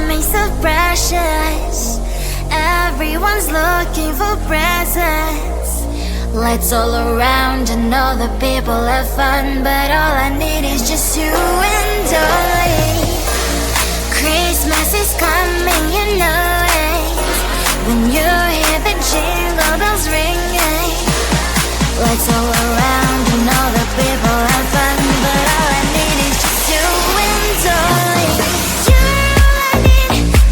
coming so precious. Everyone's looking for presents. Lights all around and all the people have fun, but all I need is just you and I. Christmas is coming, you know it. When you hear the jingle bells ringing, lights all around and all the people have fun, but all I need is just you and I. You're all I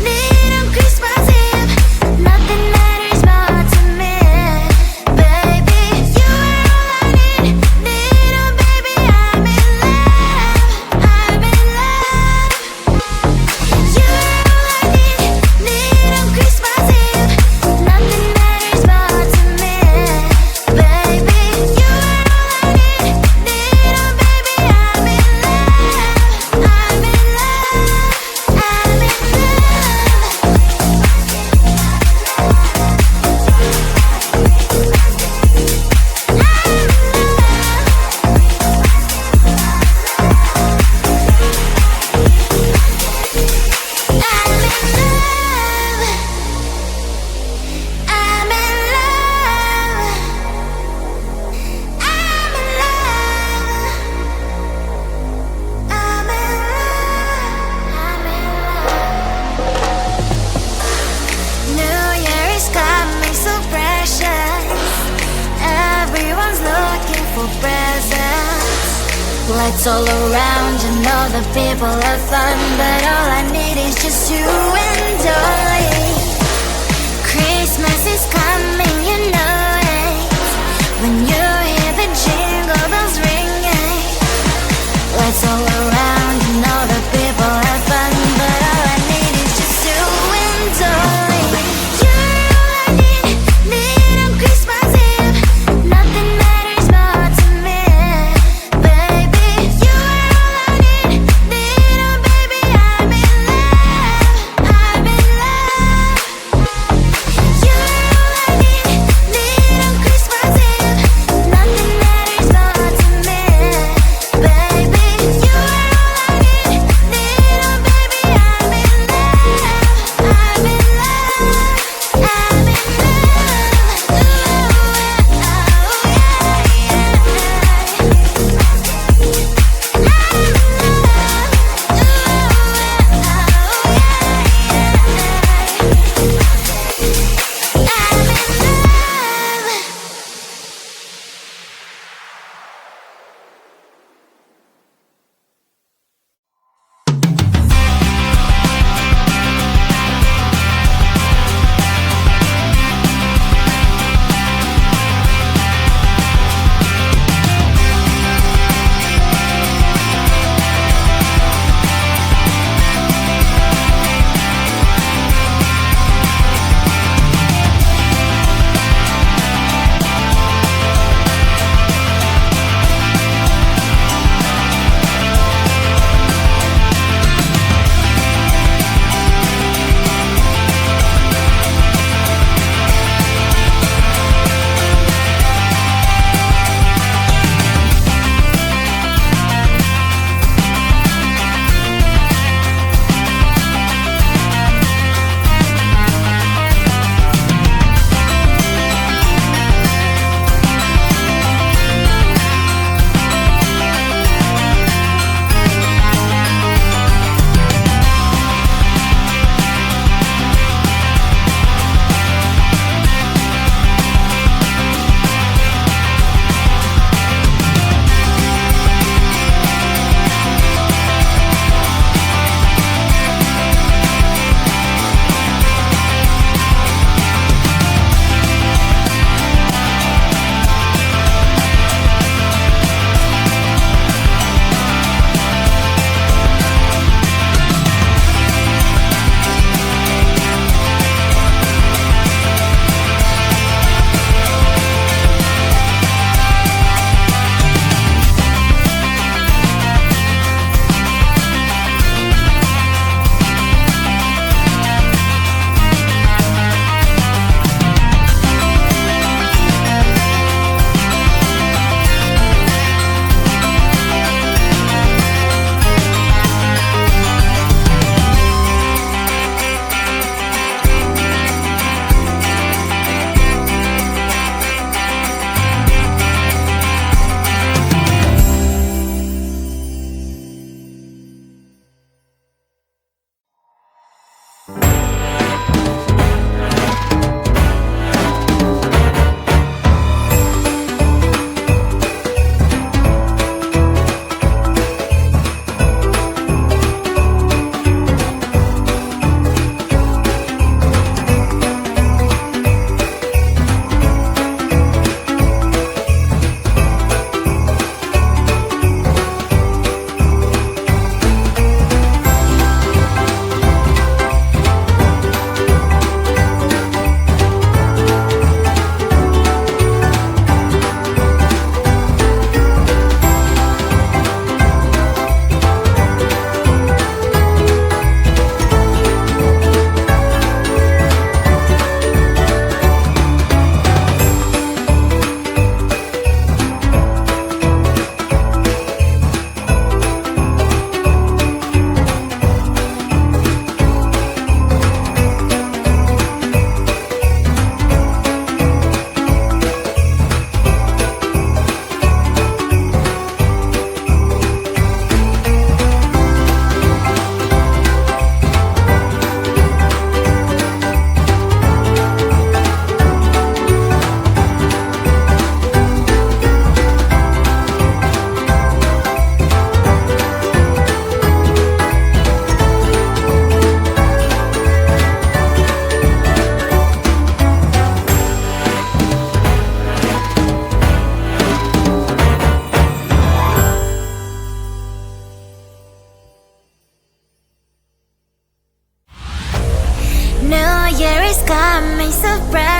need on Christmas Eve. Nothing matters more to me, baby. You're all I need oh baby, I'm in love, I'm in love. You're all I need on Christmas Eve. Nothing matters more to me, baby. You're all I need oh baby, I'm in love, I'm in love, I'm in New Year is coming so precious. Everyone's looking for presents. Lights all around and all the people have fun, but all I need is just you and I. Christmas is coming, you know it. When you hear the jingle bells ringing, lights all around and all the people have fun, but all I need is just you and I. You're all I need on Christmas Eve. Nothing matters more to me, baby. You're all I need oh baby, I'm in love, I'm in love. You're all I need on Christmas Eve.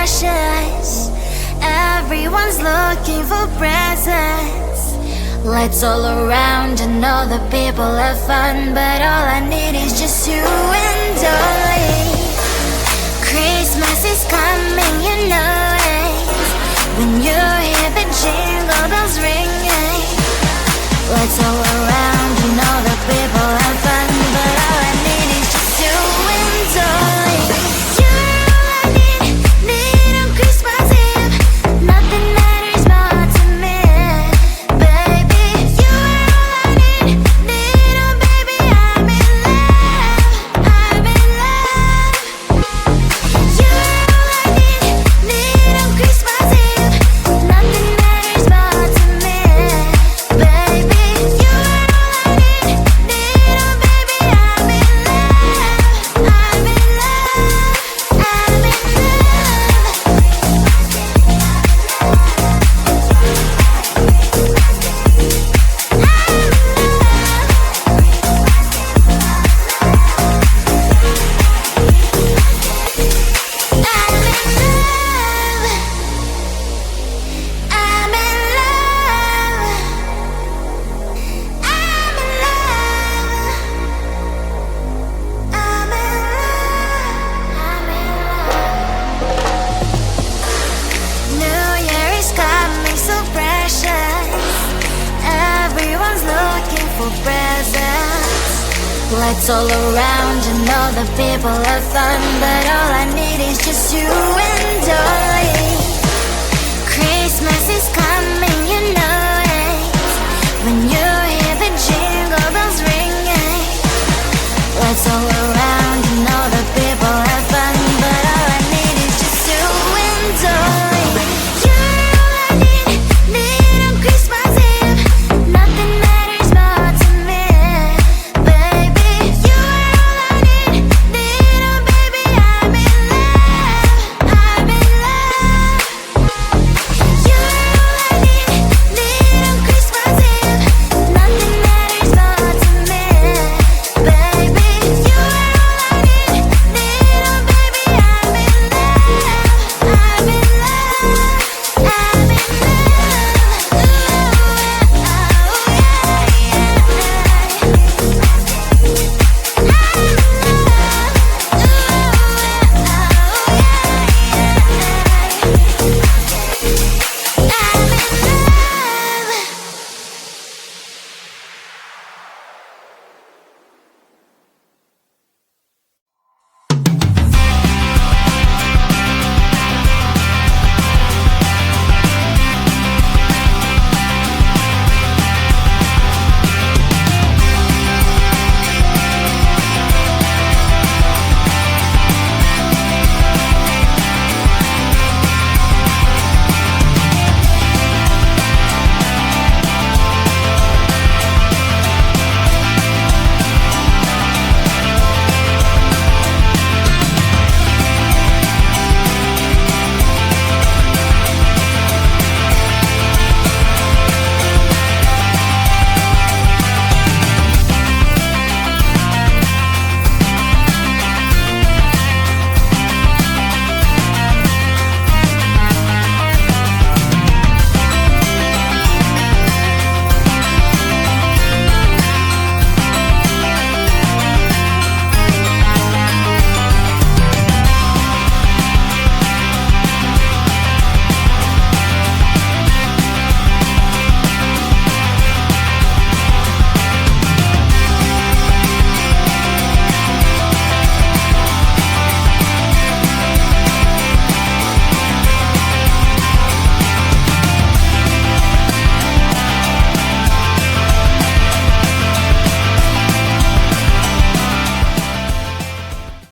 delicious. Everyone's looking for presents. Lights all around and all the people have fun, but all I need is just you and I. Christmas is coming, you know it. When you hear the jingle bells ringing, lights all around and all the people have fun, but all I need is just you and I. You're all I need on Christmas Eve. Nothing matters more to me, baby. You're all I need, oh baby, I'm in love, I'm in love. You're all I need on Christmas Eve. Nothing matters more to me, baby. You're all I need, oh baby, I'm in love, I'm in love, I'm in lights all around and all the people have fun, but all I need is just you and I. Christmas is coming.